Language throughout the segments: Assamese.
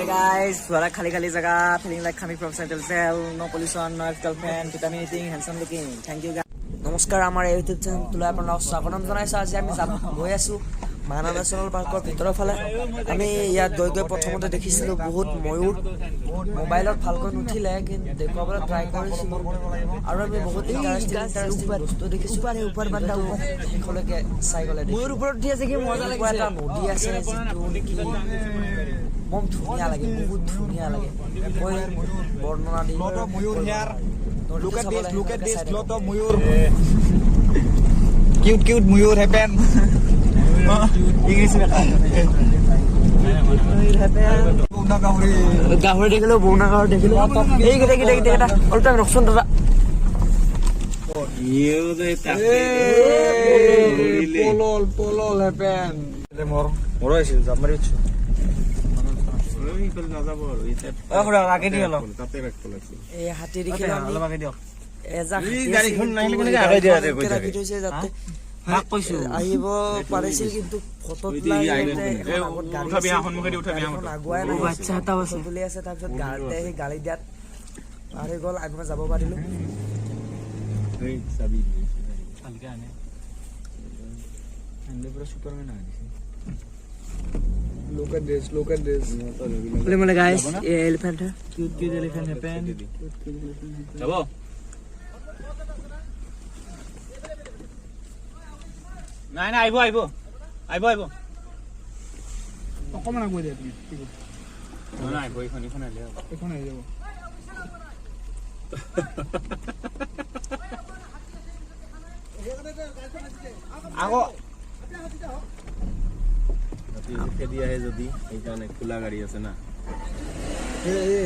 guys, suara kali-kali jaga, feeling like coming from Central Cell, no pollution, no girlfriend, vitamin eating, handsome looking. Thank you guys. নমস্কাৰ আমাৰ ইউটিউব চেনেলটোলৈ আপোনালোকক স্বাগতম জনাইছো। আজি আমি গৈ আছো মানাহ নেশ্যনেল পাৰ্কৰ ভিতৰৰ ফালে। আমি ইয়াত গৈ প্ৰথমতে দেখিছিলো বহুত ময়ূৰ, মোবাইলত ভালকৈ নুঠিলে কিন্তু দেখুৱাবলৈ ট্ৰাই কৰিছিলো আৰু আমি বহুত ইণ্টাৰেষ্টিং বস্তু দেখিছো। পাৰে ওপৰ বান্দা শেষলৈকে চাই গ'লে ময়ূৰ ওপৰত উঠি আছে, কি মজা লাগিছে। এটা নদী আছে যিটো বম ধুনীয়া লাগে, বহুত ধুনীয়া লাগে। বৰ্ণনা দি Look at this, lot of Mayur. Cute Mayur happen. গাহৰি দেখিলো, বৌনা গাহৰি দেখিলো। এইকেইটা অলপ ৰখচোন দাদা। Polol happen. More আছিল যাব মাৰিছো। হাতী দেখিলো আহিব পাৰিছিল কিন্তু ফটোত তুলি আছে। তাৰপিছত গালি দিয়াত পাৰ হৈ গ'ল, আমি যাব পাৰিলো। Look at this. Guys, elephant है, cute elephant happen. Chabo. Nai aibo. অকমান আগৈ দিয়া তুমি। না aibo এখন আইলে। এখন আই যাব। আগো খেদি আহে যদি এইখানে খোলা গাড়ী আছে না।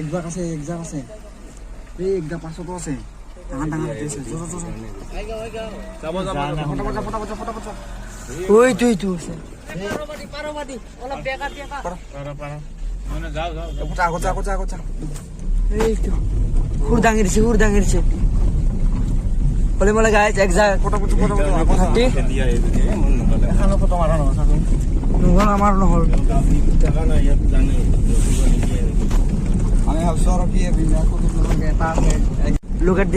একজাক আছে। এই একদা পাছতো আছে। ডাঙৰ আছে। ফটাফট। ওই তুই আছে। পাৰা। মানে যাও। আগত যা। এই তো হুর দাঙিছে। বলে গাইস এক জায়গা ফটাফট হাঁটি খেদি আহে যদি মন নকলে। এখানে ফটো মাৰা নহয়। নহল আমাৰ নহল। টাকা না ইয়াত জানে। আমি ভাবছো আৰু কি বিনা ফটো লগে এটা আছে। Look at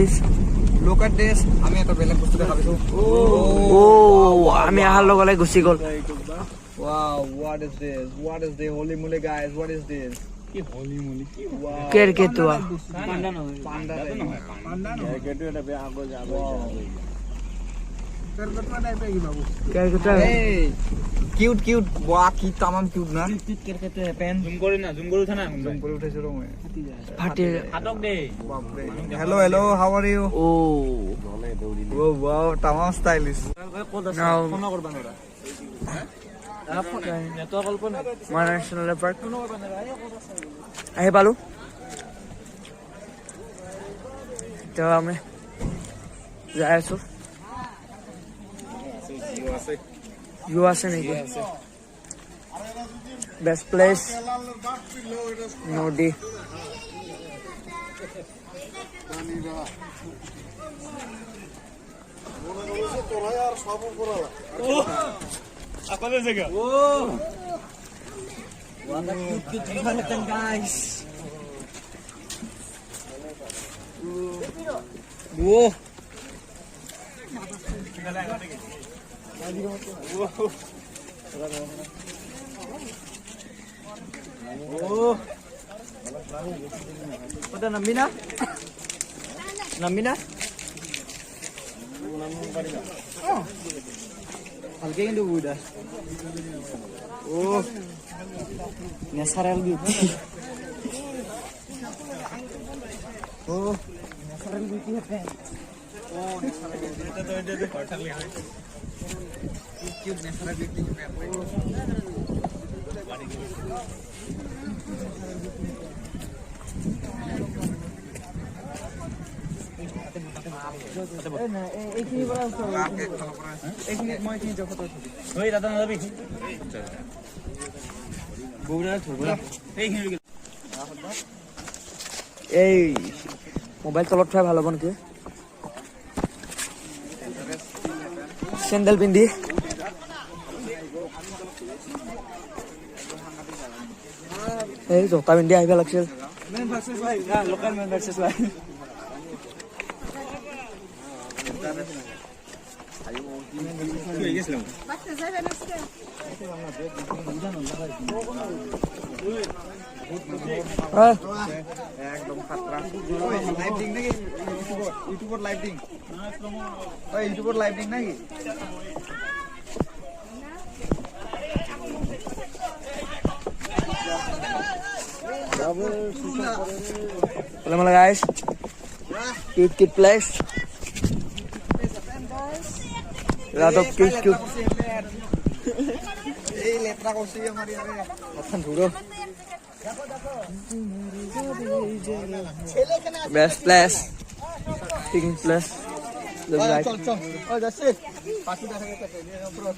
this. আমি এটা বেলেগ বস্তু দেখা পাইছো। আমি আহাৰ লগে গুচি গ'ল। Wow, what is this? Holy moly guys, what is this? কি holy moly কি? Wow. কেৰকেটুৱা। পান্ডা নহয়। কেৰকেটু এটা বে আগো যাব। কেৰকেটুৱা টাইপে কি বাবু? কেৰকেটুৱা। এই কিউট ওয়া কি তামাম কিউট না। কেৰকেটুৱা হেপেন। জুম কৰি উঠা না। জুম কৰি উঠাইছো ৰ মই। ফাটি হাতক দে। Hello, how are you? নলে দৌৰিলে। Oh wow, tamam stylish. Phone কৰবা নৰা। মানাহ নেশ্যনেল পাৰ্ক আহি পালো। এতিয়া আমি যাই আছো। জিঅ' আছে নেকি? বেষ্ট প্লেচ নদী। Apa sih kak? What a cute elephant guys. Pada Namina? Oh. Halke কিন্তু বুইদা। Natural beauty. Natural beauty happen. এটা তো হঠাৎ লাগে। Cute natural beauty happen. এইখিনি পৰা এইখিনি মই কি জগত ওই দাদা নবি বউরা ধরবা এইখিনি এই মোবাইল তলত থৈ ভাল হ'ব নেকি? চেন্ডেল পিন্ধি এই জোতা পিন্ধি আহিব লাগিছিল Men versus wife. Yeah, local men versus wife. একদম খাতরা লাইভ দিং নাকি ইউটিউবত লাইভ দিং ওই ইউটিউবত লাইভ দিং নাকি Hello guys, cute place. Lot of cute. এই লেটরা করছি আমারি আরে এখন ঘুরো Best place, picnic place. Look like. চল চল ও যাচ্ছে পাখি দেখা যাচ্ছে পুরো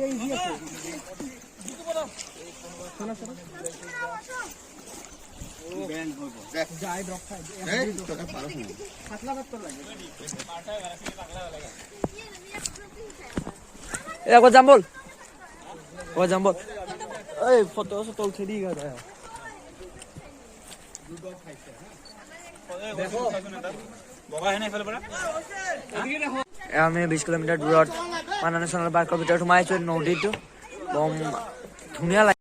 ব্যান্ড হইব যাই ড্রপ খাই এই তোকে পারো না পাতলা পাতলা লাগে এই কো জাম্বল এই ফটো উঠে দি গা দেখো বাবা হেনে ফেলে পড়া আমি 20 কিলোমিটাৰ দূৰত মানাহ নেশ্যনেল পাৰ্কৰ ভিতৰত সোমাইছো নদীটো বম ধুনীয়া লাগে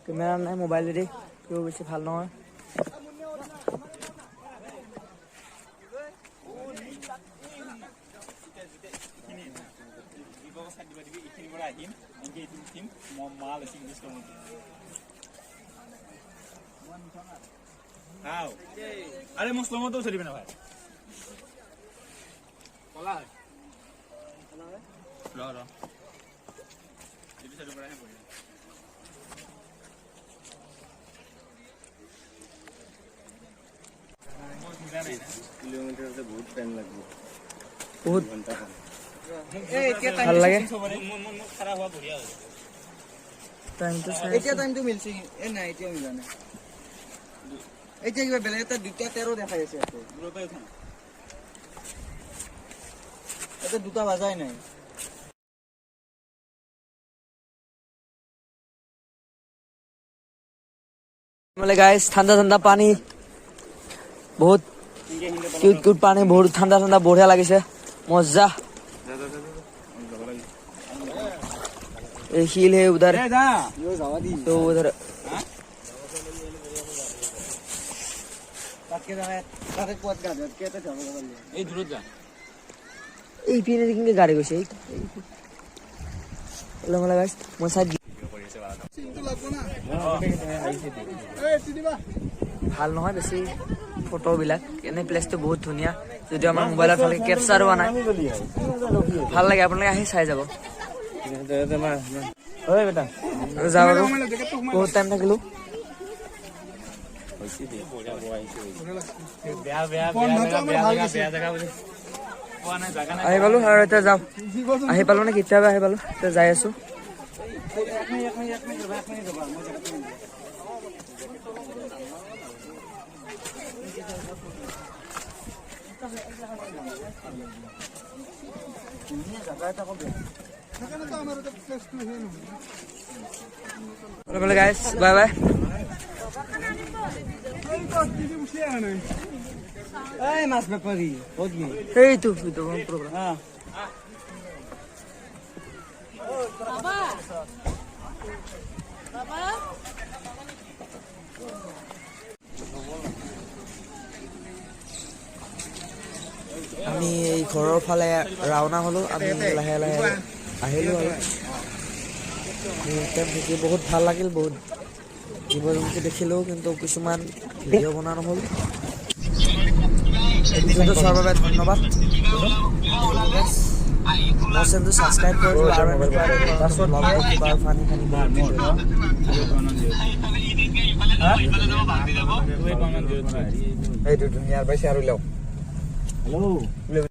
কেমেৰা নাই মোবাইল দি কেউ বেছি ভাল নহয় আরে মুসলমান তো চলিবে না ভাই কলা ল এটি চলিবে না পড়ি কিলোমিটার से बहुत टाइम लगবে বহুত ঘন্টা এই এতিয়া ভাল লাগে মন খারাপ হওয়া বঢ়িয়া হৈছে টাইমটো চাই এতিয়া টাইমটো মিলছি এ নাই এতিয়া মিলা নাই এতিয়া কিবা বেলেগ এটা 2:13 দেখাই আছে ইয়াতে দূৰতে উঠা এটা 2টা বাজাই নাই মানে গাইস ঠাণ্ডা পানী বহুত কিউট পানী বহুত ঠাণ্ডা বঢ়িয়া লাগিছে মজা এই हिल है उधर ए जा यो जावा दी तो उधर তাকে জানে তাতে কোত গা যত কেতে যাব এই দূৰত যা এই পিনে দিকে গাড়ি গৈছে হলো মানে গাইস মই সাইড সিনটো লাগব না এই তিনিবা ভাল নহয় বেছি ফটো বিলাক এনে প্লেসটো বহুত ধুনিয়া যদি আমাৰ মোবাইলত ভালকে ক্যাপচাৰ হোৱা নাই ভাল লাগে আপোনালোকে আহি চাই যাব ওই বেটা যাও আৰু বহুত টাইম থাকিলো আহি পালো আৰু এতিয়া যাওঁ আহি পালো নে কেতিয়াবা আহি পালো এতিয়া যাই আছো Bye guys, bye. এই মাছ বেপাৰী বহুত নি Hey itu program. হ্যাঁ আমি এই ঘৰৰ ফালে ৰাওনা হলো আমি লাহে আহিলো আৰু দেখি বহুত ভাল লাগিল বহুত জীৱ জন্তু দেখিলো কিন্তু কিছুমান ভিডিঅ' বনা নহ'ল ভিডিঅ'টো চোৱাৰ বাবে ধন্যবাদ মোৰ চেনেলটো ছাবস্ক্ৰাইব কৰি দিব আৰু পাছত কিবা ফানি এইটো ধুনীয়াৰ পাইছে আৰু লও হেল্ল'